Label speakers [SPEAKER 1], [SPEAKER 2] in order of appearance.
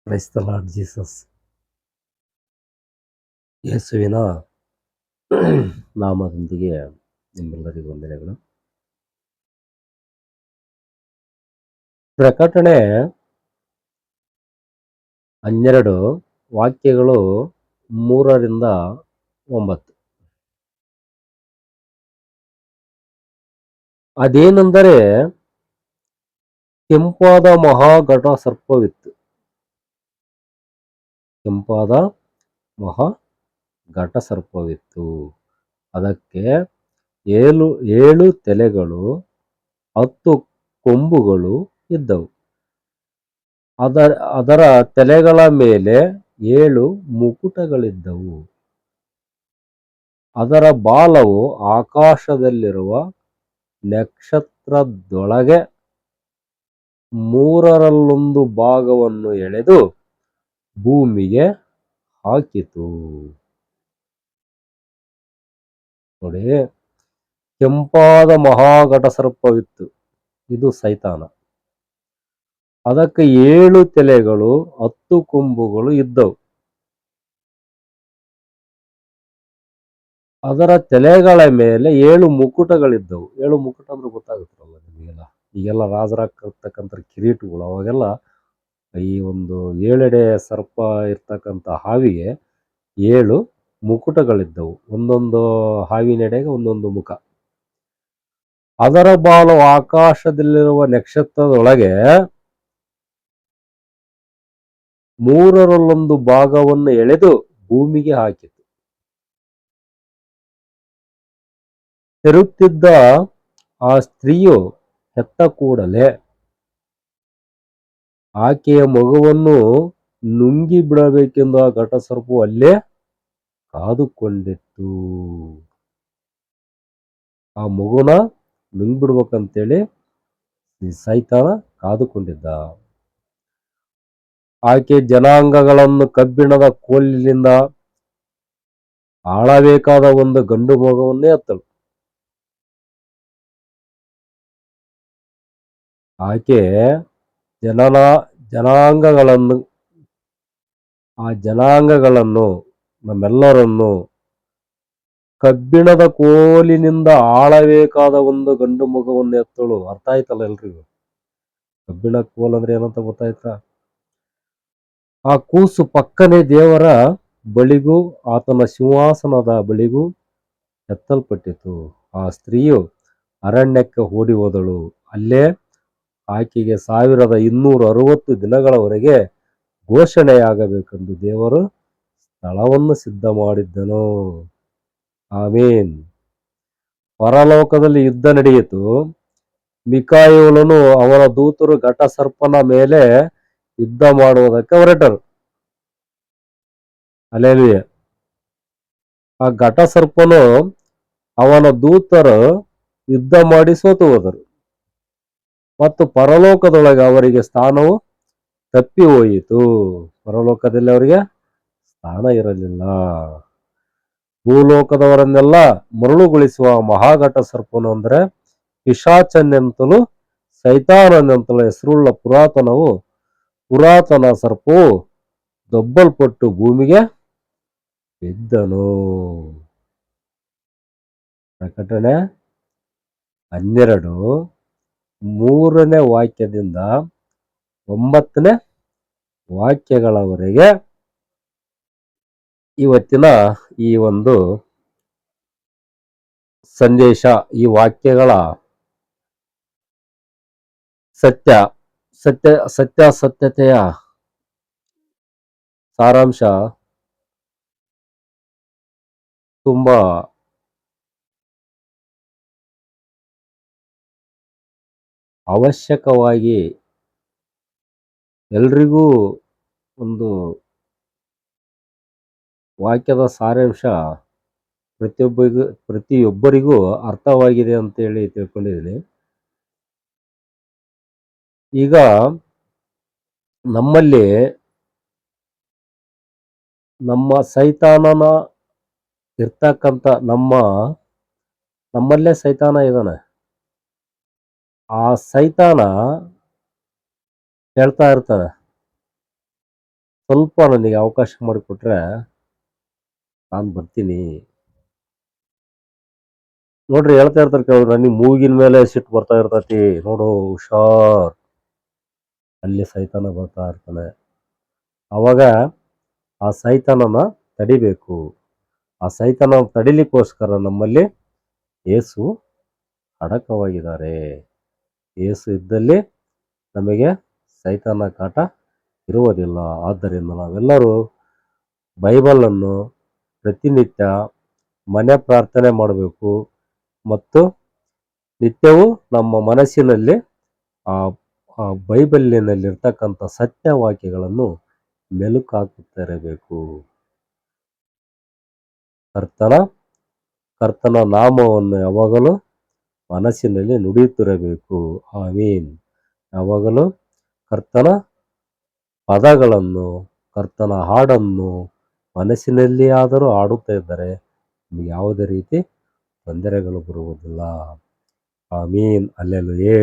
[SPEAKER 1] ಕ್ರೈಸ್ತ the lord Jesus ಯೇಸುವಿನ ನಾಮದೊಂದಿಗೆ ನಿಮ್ಮೆಲ್ಲರಿಗೂ ವಂದನೆಗಳು. ಪ್ರಕಟಣೆ 12 ವಾಕ್ಯಗಳು 3ರಿಂದ 9. ಅದೇನೆಂದರೆ, ಕೆಂಪಾದ ಮಹಾಘಟ ಸರ್ಪವಿತ್ತು. ಕೆಂಪಾದ ಮಹಾಘಟ ಸರ್ಪವಿತ್ತು. ಅದಕ್ಕೆ 7 ತಲೆಗಳು 10 ಕೊಂಬುಗಳು ಇದ್ದವು. ಅದರ ತಲೆಗಳ ಮೇಲೆ 7 ಮುಕುಟಗಳಿದ್ದವು. ಅದರ ಬಾಲವು ಆಕಾಶದಲ್ಲಿರುವ ನಕ್ಷತ್ರದೊಳಗೆ 1/3 ಭಾಗವನ್ನು ಎಳೆದು ಭೂಮಿಗೆ ಹಾಕಿತು. ನೋಡಿ, ಕೆಂಪಾದ ಮಹಾಘಟ ಸರ್ಪವಿತ್ತು. ಇದು ಸೈತಾನ. ಅದಕ್ಕೆ 7 ತಲೆಗಳು 10 ಕೊಂಬುಗಳು ಇದ್ದವು. ಅದರ ತಲೆಗಳ ಮೇಲೆ 7 ಮುಕುಟಗಳಿದ್ದವು. 7 ಮುಕುಟ ಅಂದ್ರೆ ಗೊತ್ತಾಗುತ್ತಲ್ಲ ನಿಮಗೆಲ್ಲ. ಈಗೆಲ್ಲ ರಾಜರಾಗಿರ್ತಕ್ಕಂಥ ಕಿರೀಟಗಳು, ಅವಾಗೆಲ್ಲ ಈ ಒಂದು 7 ಸರ್ಪ ಇರ್ತಕ್ಕಂಥ ಹಾವಿಗೆ 7 ಮುಕುಟಗಳಿದ್ದವು. ಒಂದೊಂದು ಹಾವಿನೆಡೆಗೆ ಒಂದೊಂದು ಮುಖ. ಅದರ ಬಾಲು ಆಕಾಶದಲ್ಲಿರುವ ನಕ್ಷತ್ರದೊಳಗೆ 1/3 ಭಾಗವನ್ನು ಎಳೆದು ಭೂಮಿಗೆ ಹಾಕಿತು. ಹೆರುತ್ತಿದ್ದ ಆ ಸ್ತ್ರೀಯು ಹೆತ್ತ ಕೂಡಲೇ ಆಕೆಯ ಮಗುವನ್ನು ನುಂಗಿ ಬಿಡಬೇಕೆಂದು ಆ ಘಟಸರ್ಪವು ಅಲ್ಲೇ ಕಾದುಕೊಂಡಿತ್ತು. ಆ ಮಗುನ ನುಂಗ್ಬಿಡ್ಬೇಕಂತೇಳಿ ಸೈತಾನ ಕಾದುಕೊಂಡಿದ್ದ. ಆಕೆ ಜನಾಂಗಗಳನ್ನು ಕಬ್ಬಿಣದ ಕೋಲಿನಿಂದ ಆಳಬೇಕಾದ ಒಂದು ಗಂಡು ಮಗುವನ್ನೇ ಎತ್ತಳು. ಆಕೆ ಜನಾಂಗಗಳನ್ನು ನಮ್ಮೆಲ್ಲರನ್ನು ಕಬ್ಬಿಣದ ಕೋಲಿನಿಂದ ಆಳಬೇಕಾದ ಒಂದು ಗಂಡು ಮಗುವನ್ನು ಎತ್ತಳು. ಅರ್ಥ ಆಯ್ತಲ್ಲ ಎಲ್ರಿಗೂ? ಕಬ್ಬಿಣ ಕೋಲ್ ಅಂದ್ರೆ ಏನಂತ ಗೊತ್ತಾಯ್ತಾ? ಆ ಕೂಸು ಪಕ್ಕನೆ ದೇವರ ಬಳಿಗೂ ಆತನ ಸಿಂಹಾಸನದ ಬಳಿಗೂ ಎತ್ತಲ್ಪಟ್ಟಿತು. ಆ ಸ್ತ್ರೀಯು ಅರಣ್ಯಕ್ಕೆ ಓಡಿ ಹೋದಳು. ಅಲ್ಲೇ ಆಕೆಗೆ 1260 ದಿನಗಳವರೆಗೆ ಘೋಷಣೆಯಾಗಬೇಕೆಂದು ದೇವರು ಸ್ಥಳವನ್ನು ಸಿದ್ಧ ಮಾಡಿದ್ದನು. ಆಮೇನ್. ಪರಲೋಕದಲ್ಲಿ ಯುದ್ಧ ನಡೆಯಿತು. ಮಿಕಾಯೇಲನು ಅವನ ದೂತರು ಘಟಸರ್ಪನ ಮೇಲೆ ಯುದ್ಧ ಮಾಡುವುದಕ್ಕೆ ಹೊರಟರು. ಹಲ್ಲೆಲೂಯಾ. ಆ ಘಟಸರ್ಪನು ಅವನ ದೂತರು ಯುದ್ಧ ಮಾಡಿ ಸೋತು ಹೋದರು ಮತ್ತು ಪರಲೋಕದೊಳಗೆ ಅವರಿಗೆ ಸ್ಥಾನವು ತಪ್ಪಿ ಹೋಯಿತು. ಪರಲೋಕದಲ್ಲಿ ಅವರಿಗೆ ಸ್ಥಾನ ಇರಲಿಲ್ಲ. ಭೂಲೋಕದವರನ್ನೆಲ್ಲ ಮರಳುಗೊಳಿಸುವ ಮಹಾಘಟ ಸರ್ಪನು ಅಂದ್ರೆ ಪಿಶಾಚನೆಂತಲೂ ಸೈತಾನನೆಂತಲೂ ಹೆಸರುಳ್ಳ ಪುರಾತನ ಸರ್ಪವು ದೊಬ್ಬಲ್ಪಟ್ಟು ಭೂಮಿಗೆ ಬಿದ್ದನು. ಪ್ರಕಟಣೆ 12 3ನೇ ವಾಕ್ಯದಿಂದ 9ನೇ ವಾಕ್ಯಗಳವರೆಗೆ ಇವತ್ತಿನ ಈ ಒಂದು ಸಂದೇಶ, ಈ ವಾಕ್ಯಗಳ ಸತ್ಯತೆಯ ಸಾರಾಂಶ ತುಂಬಾ ಅವಶ್ಯಕವಾಗಿ ಎಲ್ರಿಗೂ ಒಂದು ವಾಕ್ಯದ ಸಾರಾಂಶ ಪ್ರತಿಯೊಬ್ಬರಿಗೂ ಅರ್ಥವಾಗಿದೆ ಅಂತೇಳಿ ತಿಳ್ಕೊಂಡಿದ್ದೀನಿ. ಈಗ ನಮ್ಮಲ್ಲಿ ನಮ್ಮ ಸೈತಾನನ ಇರ್ತಕ್ಕಂಥ ನಮ್ಮಲ್ಲೇ ಸೈತಾನ ಇದ್ದಾನೆ. ಆ ಸೈತಾನ ಹೇಳ್ತಾ ಇರ್ತಾನೆ, ಸ್ವಲ್ಪ ನನಗೆ ಅವಕಾಶ ಮಾಡಿಕೊಟ್ರೆ ನಾನು ಬರ್ತೀನಿ. ನೋಡ್ರಿ ಹೇಳ್ತಾ ಇರ್ತಾರೆ ಕೆಲವ್ರು, ನನಗೆ ಮೂಗಿನ ಮೇಲೆ ಸಿಟ್ಟು ಬರ್ತಾ ಇರ್ತೈತಿ, ನೋಡು ಹುಷಾರ್, ಅಲ್ಲಿ ಸೈತಾನ ಬರ್ತಾ ಇರ್ತಾನೆ. ಅವಾಗ ಆ ಸೈತಾನನ ತಡಿಬೇಕು. ಆ ಸೈತಾನ ತಡಿಲಿಕ್ಕೋಸ್ಕರ ನಮ್ಮಲ್ಲಿ ಯೇಸು ಅಡಕವಾಗಿದ್ದಾರೆ. ಯೇಸು ಇದ್ದಲ್ಲಿ ನಮಗೆ ಸೈತಾನ ಕಾಟ ಇರುವುದಿಲ್ಲ. ಆದ್ದರಿಂದ ನಾವೆಲ್ಲರೂ ಬೈಬಲನ್ನು ಪ್ರತಿನಿತ್ಯ ಮನೆ ಪ್ರಾರ್ಥನೆ ಮಾಡಬೇಕು ಮತ್ತು ನಿತ್ಯವೂ ನಮ್ಮ ಮನಸ್ಸಿನಲ್ಲಿ ಆ ಬೈಬಲಿನಲ್ಲಿರ್ತಕ್ಕಂಥ ಸತ್ಯವಾಕ್ಯಗಳನ್ನು ಮೆಲುಕು ಹಾಕುತ್ತಿರಬೇಕು. ಕರ್ತನ ನಾಮವನ್ನು ಯಾವಾಗಲೂ ಮನಸ್ಸಿನಲ್ಲಿ ನುಡಿಯುತ್ತಿರಬೇಕು. ಆಮೀನ್. ಯಾವಾಗಲೂ ಕರ್ತನ ಪದಗಳನ್ನು, ಕರ್ತನ ಹಾಡನ್ನು ಮನಸ್ಸಿನಲ್ಲಿ ಆದರೂ ಹಾಡುತ್ತಾ ಇದ್ದರೆ ನಿಮಗೆ ಯಾವುದೇ ರೀತಿ ತೊಂದರೆಗಳು ಬರುವುದಿಲ್ಲ. ಆಮೀನ್. ಅಲ್ಲೆಲೂಯೆ.